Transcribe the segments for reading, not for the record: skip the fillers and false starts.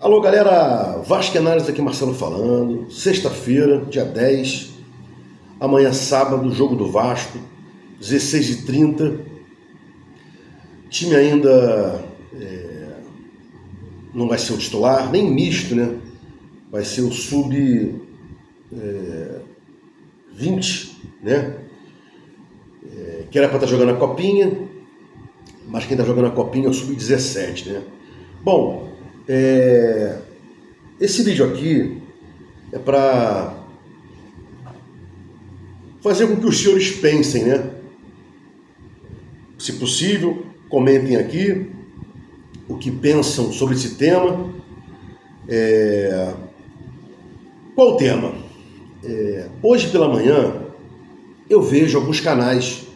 Alô galera, Vascaínares aqui, Marcelo falando. Sexta-feira, dia 10, amanhã sábado, jogo do Vasco, 16h30. Time ainda não vai ser o titular, nem misto, né? Vai ser o sub-20, né? Que era para estar jogando a Copinha, mas quem está jogando a Copinha é o sub-17, né? Bom, esse vídeo aqui é para fazer com que os senhores pensem, né? Se possível, comentem aqui o que pensam sobre esse tema. Qual o tema? Hoje pela manhã eu vejo alguns canais,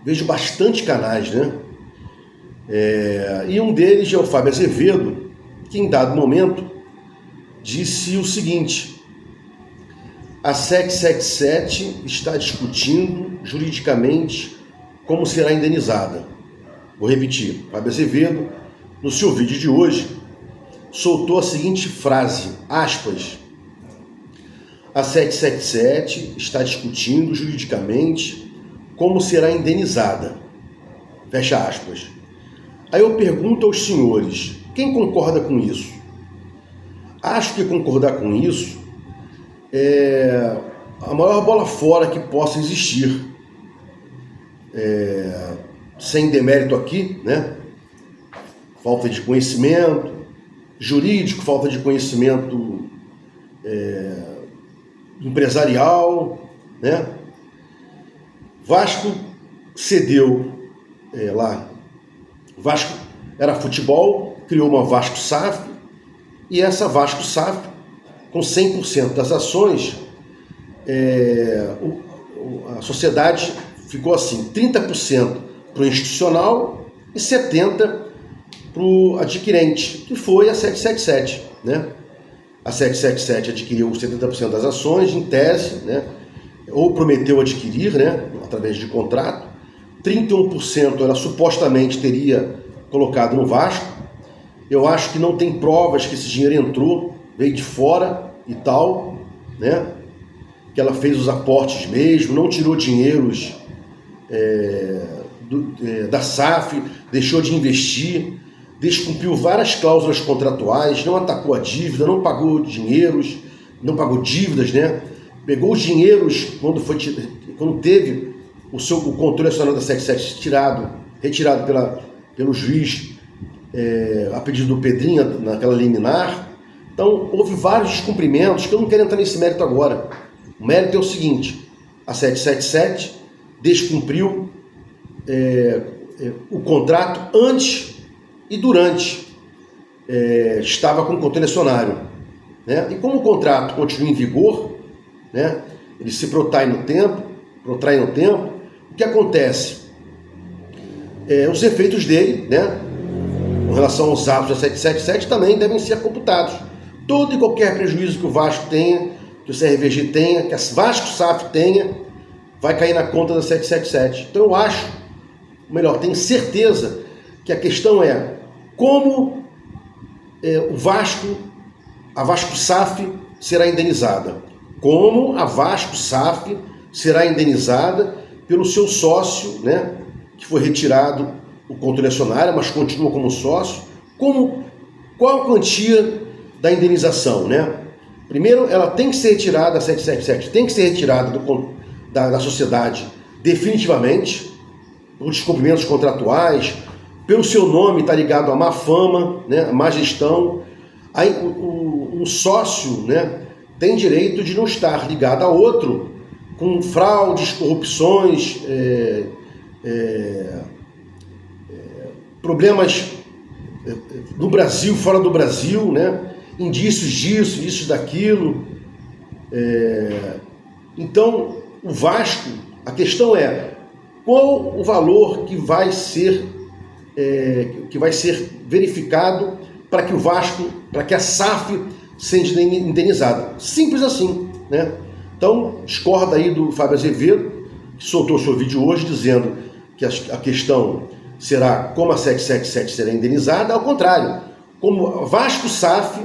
vejo bastante canais, né? E um deles é o Fábio Azevedo, que em dado momento disse o seguinte: a 777 está discutindo juridicamente como será indenizada. Vou repetir, Fábio Azevedo, no seu vídeo de hoje, soltou a seguinte frase, aspas: a 777 está discutindo juridicamente como será indenizada. Fecha aspas. Aí eu pergunto aos senhores, quem concorda com isso? Acho que concordar com isso é a maior bola fora que possa existir. Sem demérito aqui, né? Falta de conhecimento jurídico, falta de conhecimento empresarial, né? Vasco cedeu lá. Vasco era futebol, criou uma Vasco SAF, e essa Vasco SAF, com 100% das ações, a sociedade ficou assim, 30% para o institucional e 70% para o adquirente, que foi a 777, né? A 777 adquiriu 70% das ações, em tese, né? Ou prometeu adquirir, né? Através de contrato. 31% ela supostamente teria colocado no Vasco. Eu acho que não tem provas que esse dinheiro entrou, veio de fora e tal, né? Que ela fez os aportes mesmo, não tirou dinheiros da SAF, deixou de investir, descumpriu várias cláusulas contratuais, não atacou a dívida, não pagou dinheiros, não pagou dívidas, né? Pegou os dinheiros quando teve o controle acionário da 77 retirado pelo juiz a pedido do Pedrinho naquela liminar. Então houve vários descumprimentos que eu não quero entrar nesse mérito agora. O mérito é o seguinte: a 777 descumpriu o contrato antes e durante, estava com o controle acionário, né? E como o contrato continua em vigor, né? Ele se protrai no tempo, o que acontece? Os efeitos dele, né? Com relação aos atos da 777 também devem ser computados. Todo e qualquer prejuízo que o Vasco tenha, que o CRVG tenha, que a Vasco SAF tenha, vai cair na conta da 777. Então eu acho, tenho certeza que a questão é como a Vasco SAF será indenizada. Como a Vasco SAF será indenizada pelo seu sócio, né, que foi retirado o controle acionário, mas continua como sócio. Qual a quantia da indenização, né? Primeiro, ela tem que ser retirada, a 777 tem que ser retirada da sociedade definitivamente, por descumprimentos contratuais, pelo seu nome estar ligado à má fama, né, à má gestão. Aí um sócio, né, tem direito de não estar ligado a outro com fraudes, corrupções, problemas no Brasil, fora do Brasil, né, indícios disso, indícios daquilo. Então, o Vasco, a questão é qual o valor que vai ser verificado para que o Vasco, para que a SAF seja indenizada. Simples assim, né? Então, discorda aí do Fábio Azevedo, que soltou seu vídeo hoje dizendo que a questão será como a 777 será indenizada. Ao contrário, como a Vasco SAF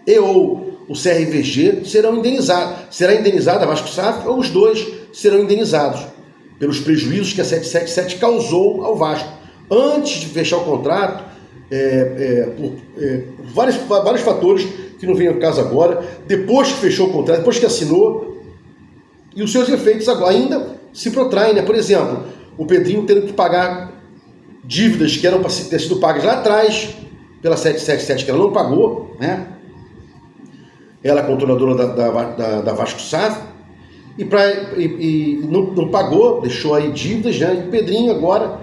e ou o CRVG serão indenizados. Será indenizada a Vasco SAF ou os dois serão indenizados pelos prejuízos que a 777 causou ao Vasco. Antes de fechar o contrato, por vários fatores que não vem ao caso agora, depois que fechou o contrato, depois que assinou, e os seus efeitos agora ainda se protraem, né? Por exemplo, o Pedrinho tendo que pagar dívidas que eram para ter sido pagas lá atrás pela 777, que ela não pagou, né? Ela é controladora da Vasco SAF, e não pagou, deixou aí dívidas, né? E o Pedrinho agora,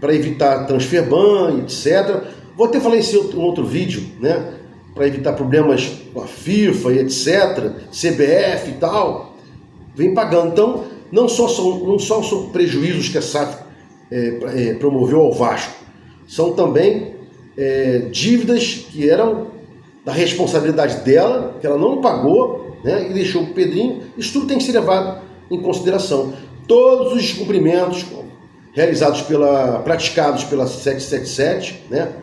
para evitar transferban, etc. Vou até falar isso em outro vídeo, né? Para evitar problemas com a FIFA e etc., CBF e tal, vem pagando. Então, não só são prejuízos que a SAF promoveu ao Vasco, são também dívidas que eram da responsabilidade dela, que ela não pagou, né, e deixou o Pedrinho. Isso tudo tem que ser levado em consideração. Todos os descumprimentos praticados pela 777, né,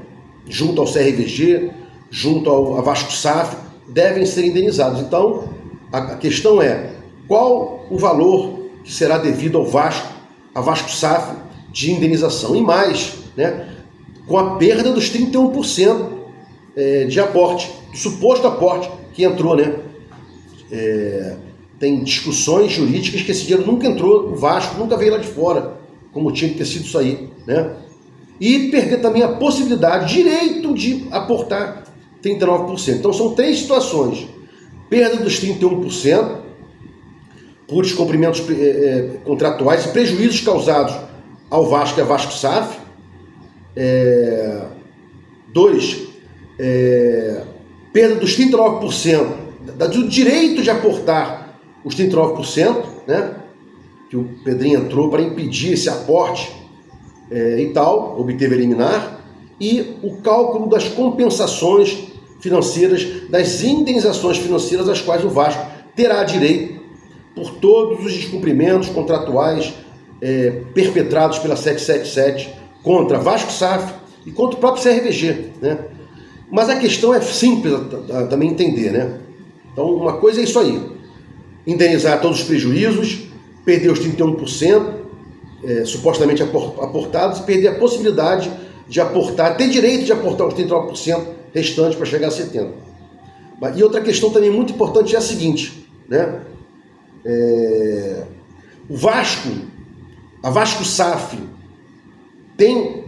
junto ao CRVG, junto a Vasco SAF, devem ser indenizados. Então, a questão é qual o valor que será devido ao Vasco, a Vasco SAF, de indenização. E mais, né, com a perda dos 31% de aporte, do suposto aporte que entrou, né? Tem discussões jurídicas que esse dinheiro nunca entrou, o Vasco nunca veio lá de fora, como tinha que ter sido isso aí, né? E perder também a possibilidade, direito de aportar 39%. Então são três situações: perda dos 31% por descumprimentos contratuais e prejuízos causados ao Vasco e a Vasco SAF. 2. Perda dos 39%, do direito de aportar os 39%, né, que o Pedrinho entrou para impedir esse aporte e tal, obteve a liminar, e o cálculo das compensações financeiras, das indenizações financeiras às quais o Vasco terá direito por todos os descumprimentos contratuais perpetrados pela 777 contra Vasco SAF e contra o próprio CRVG, né? Mas a questão é simples também entender, né? Então, uma coisa é isso aí: indenizar todos os prejuízos, perder os 31% supostamente aportados, e perder a possibilidade de aportar, ter direito de aportar os 39% restantes para chegar a 70%. E outra questão também muito importante é a seguinte, né? O Vasco, a Vasco SAF, tem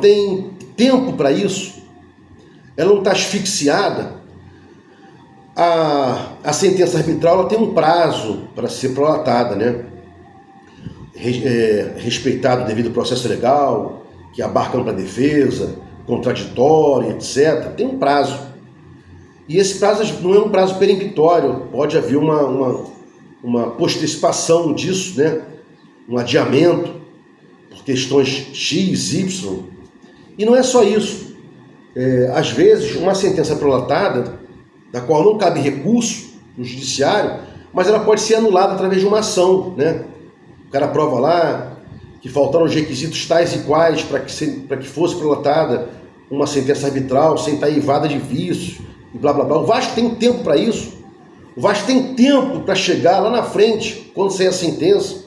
tem tempo para isso. Ela não está asfixiada. A sentença arbitral ela tem um prazo para ser prolatada, né? Respeitado o devido processo legal, que abarca ampla defesa, contraditório, etc. Tem um prazo. E esse prazo não é um prazo peremptório, pode haver uma postecipação disso, né? Um adiamento por questões X, Y. E não é só isso. Às vezes, uma sentença prolatada, da qual não cabe recurso no judiciário, mas ela pode ser anulada através de uma ação, né? O cara prova lá que faltaram os requisitos tais e quais para que fosse prolatada uma sentença arbitral sem estar eivada de vícios e blá blá blá. O Vasco tem tempo para isso. O Vasco tem tempo para chegar lá na frente, quando sair a sentença,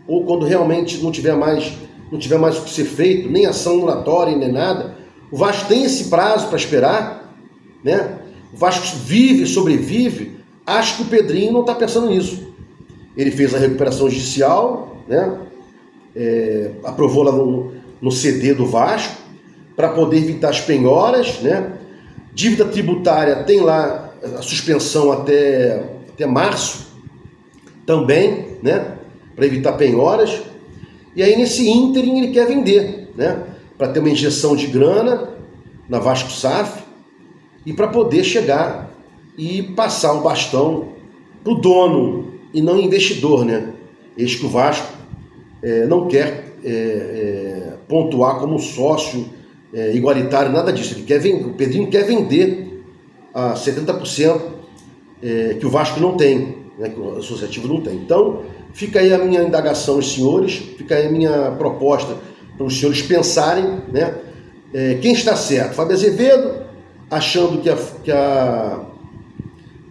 ou quando realmente não tiver mais o que ser feito, nem ação anulatória, nem nada. O Vasco tem esse prazo para esperar, né? O Vasco vive, sobrevive. Acho que o Pedrinho não está pensando nisso. Ele fez a recuperação judicial, né? Aprovou lá no CD do Vasco, para poder evitar as penhoras, né? Dívida tributária tem lá a suspensão até março, também, né? Para evitar penhoras. E aí, nesse ínterim, ele quer vender, né? Para ter uma injeção de grana na Vasco SAF e para poder chegar e passar o bastão para o dono e não investidor, né? Eis que o Vasco não quer pontuar como sócio igualitário, nada disso. O Pedrinho quer vender a 70% que o Vasco não tem, né? Que o associativo não tem. Então, fica aí a minha indagação aos senhores, fica aí a minha proposta para os senhores pensarem, né? Quem está certo? Fábio Azevedo achando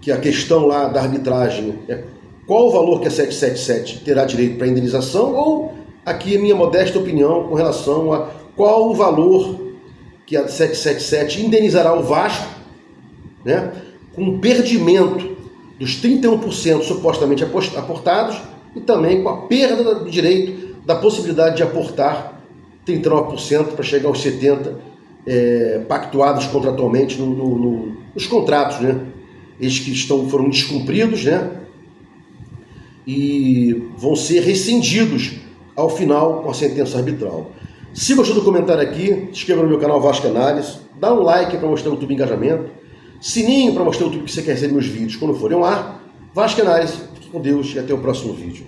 que a questão lá da arbitragem é qual o valor que a 777 terá direito para indenização, ou aqui a minha modesta opinião com relação a qual o valor que a 777 indenizará o Vasco, né, com o perdimento dos 31% supostamente aportados e também com a perda do direito da possibilidade de aportar 39% para chegar aos 70% pactuados contratualmente nos contratos, né? Esses que foram descumpridos, né? E vão ser rescindidos ao final com a sentença arbitral. Se gostou do comentário aqui, se inscreva no meu canal Vasco Análise, dá um like para mostrar o YouTube engajamento, sininho para mostrar o YouTube que você quer receber meus vídeos quando forem ao ar. Vasco Análise, fique com Deus e até o próximo vídeo.